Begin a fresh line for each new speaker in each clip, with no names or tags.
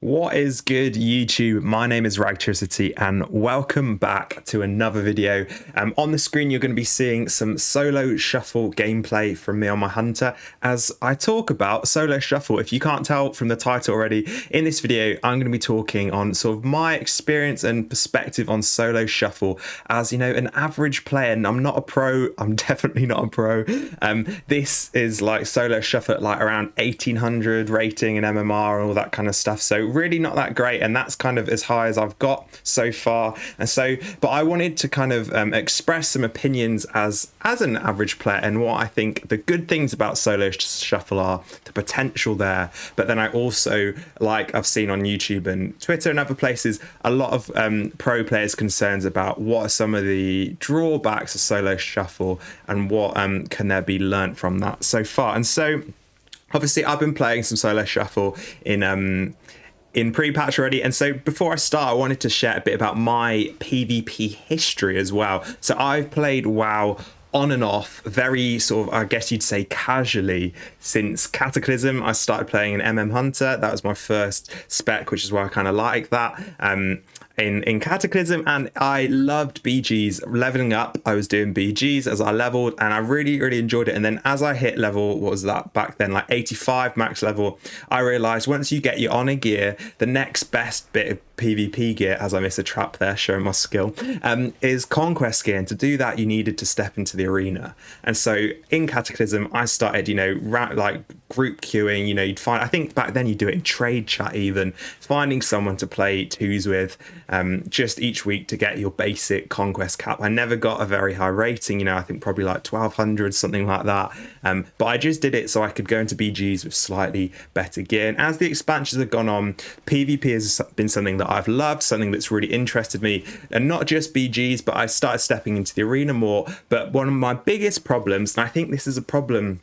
What is good, YouTube? My name is Ragtricity and welcome back to another video. On the screen, you're going to be seeing some solo shuffle gameplay from me on my Hunter as I talk about solo shuffle. If you can't tell from the title already, in this video, I'm going to be talking on sort of my experience and perspective on solo shuffle as, you know, an average player. And I'm not a pro. I'm definitely not a pro. This is like solo shuffle at like around 1800 rating and MMR and all that kind of stuff. So really not that great, and that's kind of as high as I've got so far. And so, but I wanted to kind of express some opinions as an average player and what I think the good things about solo shuffle are, the potential there. But then I also, like I've seen on YouTube and Twitter and other places, a lot of pro players concerns about what are some of the drawbacks of solo shuffle and what can there be learnt from that so far. And so obviously I've been playing some solo shuffle in pre-patch already, and so before I start, I wanted to share a bit about my PvP history as well. So I've played WoW on and off, very sort of, I guess you'd say, casually since Cataclysm. I started playing an MM Hunter. That was my first spec, which is why I kind of like that. In Cataclysm, and I loved BGs. Leveling up, I was doing BGs as I leveled, and I really enjoyed it. And then as I hit level, what was that back then, like 85 max level, I realized once you get your honor gear, the next best bit of PvP gear, as I missed a trap there showing my skill, is conquest gear. And to do that, you needed to step into the arena. And so in Cataclysm, I started, you know, like group queuing. You know, you'd find, I think back then you do it in trade chat, even finding someone to play twos with, just each week to get your basic conquest cap. I never got a very high rating, you know, I think probably like 1200, something like that. But I just did it so I could go into BGs with slightly better gear. And as the expansions have gone on, PvP has been something that I've loved, something that's really interested me, and not just BGs, but I started stepping into the arena more. But one of my biggest problems, and I think this is a problem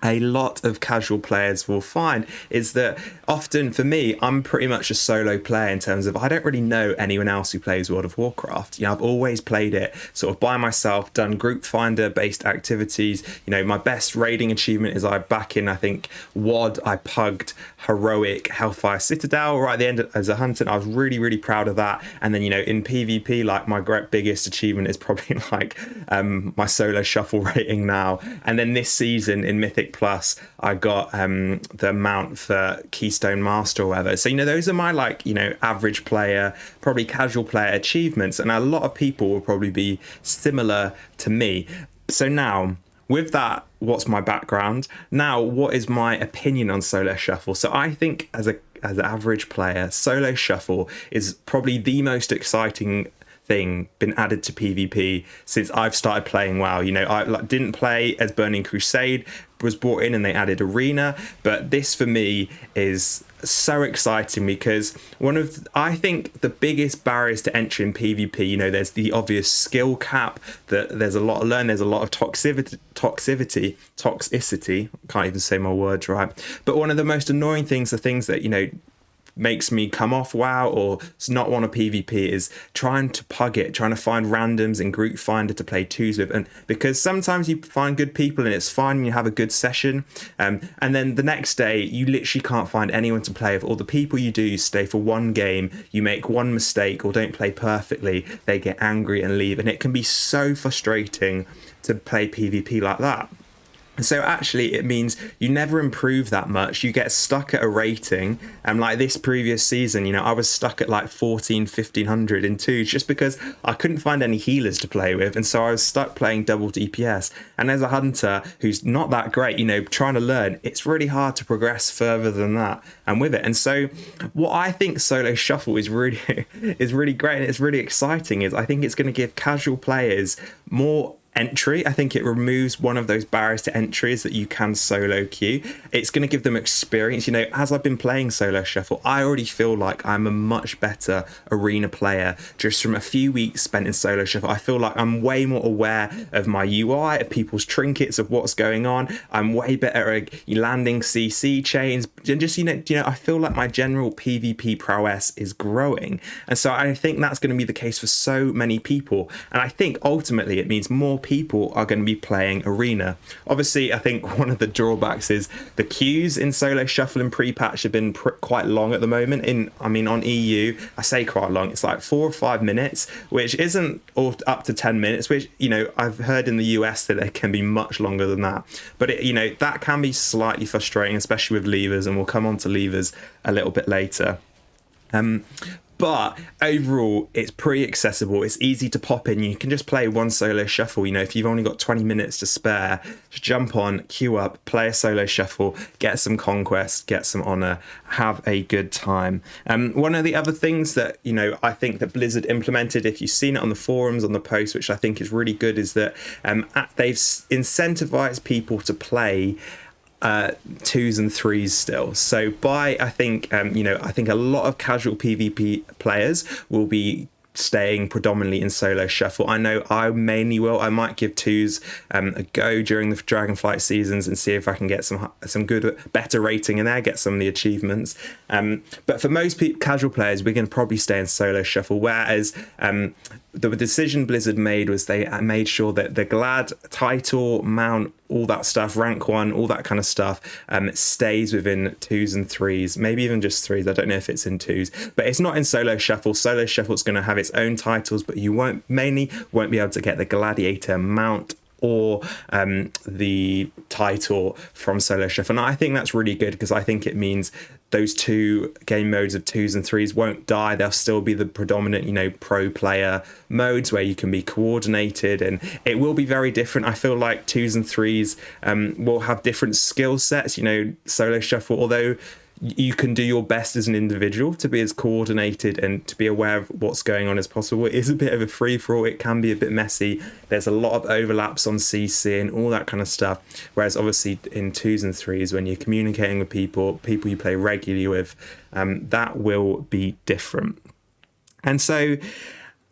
a lot of casual players will find, is that often for me, I'm pretty much a solo player in terms of I don't really know anyone else who plays World of Warcraft. You know, I've always played it sort of by myself, done group finder based activities. You know, my best raiding achievement is back in, I think, WoD, I pugged Heroic Hellfire Citadel right at the end as a hunter. I was really proud of that. And then, you know, in PvP, like my biggest achievement is probably like my solo shuffle rating now. And then this season in Mythic Plus, I got the mount for Keystone Master or whatever. So, you know, those are my, like, you know, average player, probably casual player achievements. And a lot of people will probably be similar to me. So now, with that, what's my background? Now, what is my opinion on solo shuffle? So I think as an average player, solo shuffle is probably the most exciting thing been added to PvP since I've started playing WoW. You know, I didn't play as Burning Crusade, was brought in and they added Arena, but this for me is so exciting because I think the biggest barriers to entry in PvP, you know, there's the obvious skill cap, that there's a lot to learn, there's a lot of toxicity, can't even say my words right, but one of the most annoying things, the things that, you know, makes me come off WoW or not want a PvP is trying to pug it, trying to find randoms in group finder to play twos with. And because sometimes you find good people and it's fine and you have a good session, and then the next day you literally can't find anyone to play with, or the people you do stay for one game, you make one mistake or don't play perfectly, they get angry and leave, and it can be so frustrating to play PvP like that. So actually it means you never improve that much. You get stuck at a rating, and like this previous season, you know, I was stuck at like 1500 in twos just because I couldn't find any healers to play with, and so I was stuck playing double DPS. And as a hunter who's not that great, you know, trying to learn, it's really hard to progress further than that and with it. And so what I think solo shuffle is really great and it's really exciting is I think it's going to give casual players more entry. I think it removes one of those barriers to entry is that you can solo queue. It's going to give them experience. You know, as I've been playing solo shuffle, I already feel like I'm a much better arena player just from a few weeks spent in solo shuffle. I feel like I'm way more aware of my UI, of people's trinkets, of what's going on. I'm way better at landing CC chains, and just, you know, I feel like my general PvP prowess is growing. And so I think that's going to be the case for so many people. And I think ultimately it means more people are going to be playing Arena. Obviously, I think one of the drawbacks is the queues in Solo Shuffle and pre-patch have been quite long at the moment. On EU, I say quite long, it's like 4 or 5 minutes, which isn't up to 10 minutes, which, I've heard in the US that they can be much longer than that. But, that can be slightly frustrating, especially with levers, and we'll come on to levers a little bit later. But overall, it's pretty accessible. It's easy to pop in. You can just play one Solo Shuffle. If you've only got 20 minutes to spare, just jump on, queue up, play a Solo Shuffle, get some conquest, get some honor, have a good time. One of the other things that, I think that Blizzard implemented, if you've seen it on the forums, on the post, which I think is really good, is that they've incentivized people to play 2s and 3s still. So I think a lot of casual PvP players will be staying predominantly in Solo Shuffle. I know I mainly will. I might give 2s a go during the Dragonflight seasons and see if I can get some good, better rating in there, get some of the achievements. But for most casual players, we're going to probably stay in Solo Shuffle, whereas the decision Blizzard made was they made sure that the Glad title, mount, all that stuff, rank 1, all that kind of stuff, stays within 2s and 3s, maybe even just 3s. I don't know if it's in 2s, but it's not in Solo Shuffle. Solo Shuffle's going to have its own titles, but you won't be able to get the Gladiator mount or the title from Solo Shuffle. And I think that's really good, because I think it means those two game modes of 2s and 3s won't die. They'll still be the predominant, pro player modes where you can be coordinated, and it will be very different. I feel like 2s and 3s will have different skill sets. Solo Shuffle, although you can do your best as an individual to be as coordinated and to be aware of what's going on as possible, it is a bit of a free-for-all. It can be a bit messy. There's a lot of overlaps on CC and all that kind of stuff. Whereas obviously in 2s and 3s, when you're communicating with people you play regularly with, that will be different. And so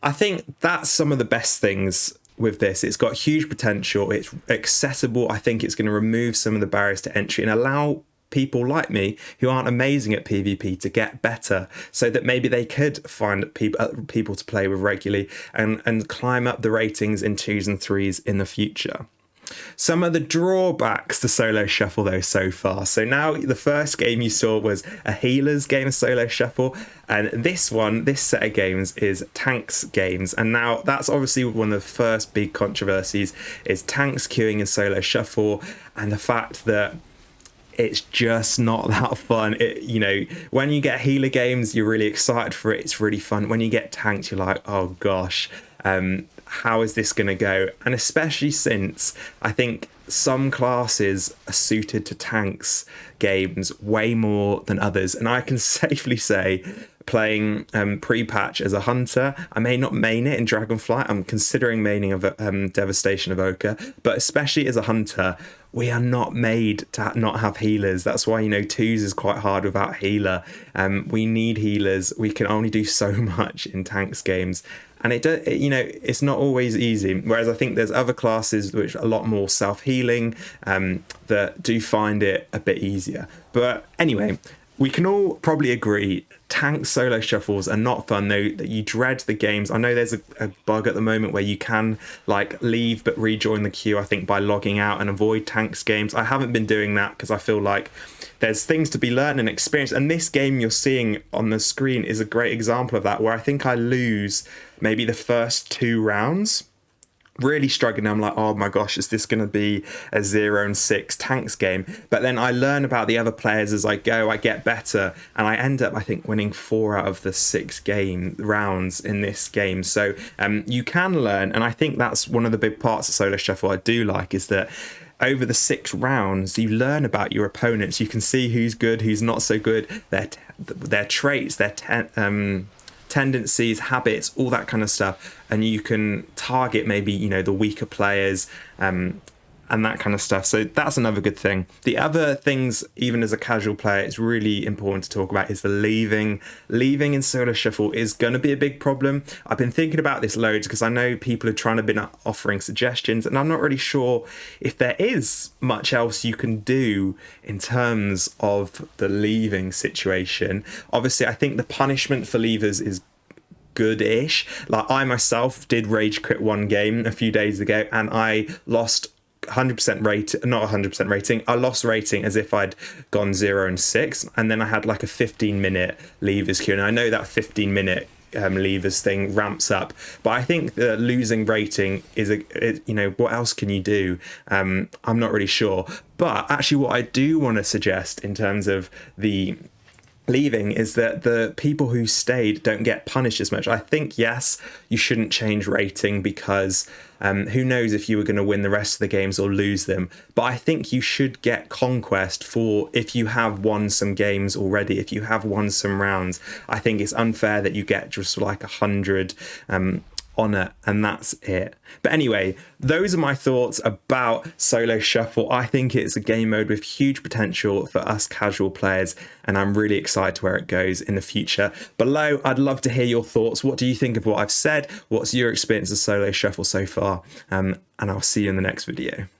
I think that's some of the best things with this. It's got huge potential. It's accessible. I think it's going to remove some of the barriers to entry and allow people like me who aren't amazing at PvP to get better, so that maybe they could find people to play with regularly and climb up the ratings in 2s and 3s in the future. Some of the drawbacks to Solo Shuffle though so far. So now the first game you saw was a healers game of Solo Shuffle, and this set of games is tanks games. And now that's obviously one of the first big controversies, is tanks queuing in Solo Shuffle, and the fact that it's just not that fun. When you get healer games, you're really excited for it. It's really fun. When you get tanked, you're like, oh gosh, how is this going to go? And especially since I think some classes are suited to tanks games way more than others. And I can safely say, playing pre-patch as a hunter, I may not main it in Dragonflight. I'm considering maining of Devastation Evoker, but especially as a hunter, we are not made to not have healers. That's why 2s is quite hard without healer. We need healers. We can only do so much in tanks games, and it's not always easy. Whereas I think there's other classes which are a lot more self-healing that do find it a bit easier. But anyway, we can all probably agree tank Solo Shuffles are not fun, though. That you dread the games. I know there's a bug at the moment where you can leave but rejoin the queue, I think, by logging out and avoid tanks games. I haven't been doing that because I feel like there's things to be learned and experienced, and this game you're seeing on the screen is a great example of that, where I think I lose maybe the first 2 rounds. Really struggling. I'm like, oh my gosh, is this going to be a 0 and 6 tanks game? But then I learn about the other players as I go. I get better, and I end up, I think, winning 4 out of the 6 rounds in this game. So you can learn, and I think that's one of the big parts of Solo Shuffle I do like, is that over the 6 rounds, you learn about your opponents. You can see who's good, who's not so good, their traits, their tendencies, habits, all that kind of stuff, and you can target maybe the weaker players and that kind of stuff. So that's another good thing. The other things, even as a casual player, it's really important to talk about is the leaving. Leaving in Solo Shuffle is going to be a big problem. I've been thinking about this loads because I know people are trying to be offering suggestions, and I'm not really sure if there is much else you can do in terms of the leaving situation. Obviously, I think the punishment for leavers is good-ish. Like, I myself did rage quit one game a few days ago, and I lost 100% rate, not 100% rating. I lost rating as if I'd gone 0 and 6, and then I had like a 15-minute levers queue, and I know that 15-minute levers thing ramps up, but I think the losing rating is what else can you do? I'm not really sure, but actually what I do want to suggest in terms of the leaving is that the people who stayed don't get punished as much. I think, yes, you shouldn't change rating because who knows if you were going to win the rest of the games or lose them. But I think you should get conquest for if you have won some games already, if you have won some rounds. I think it's unfair that you get just like 100 on it, and that's it. But anyway, those are my thoughts about Solo Shuffle. I think it's a game mode with huge potential for us casual players, and I'm really excited to where it goes in the future. Below, I'd love to hear your thoughts. What do you think of what I've said? What's your experience of Solo Shuffle so far? And I'll see you in the next video.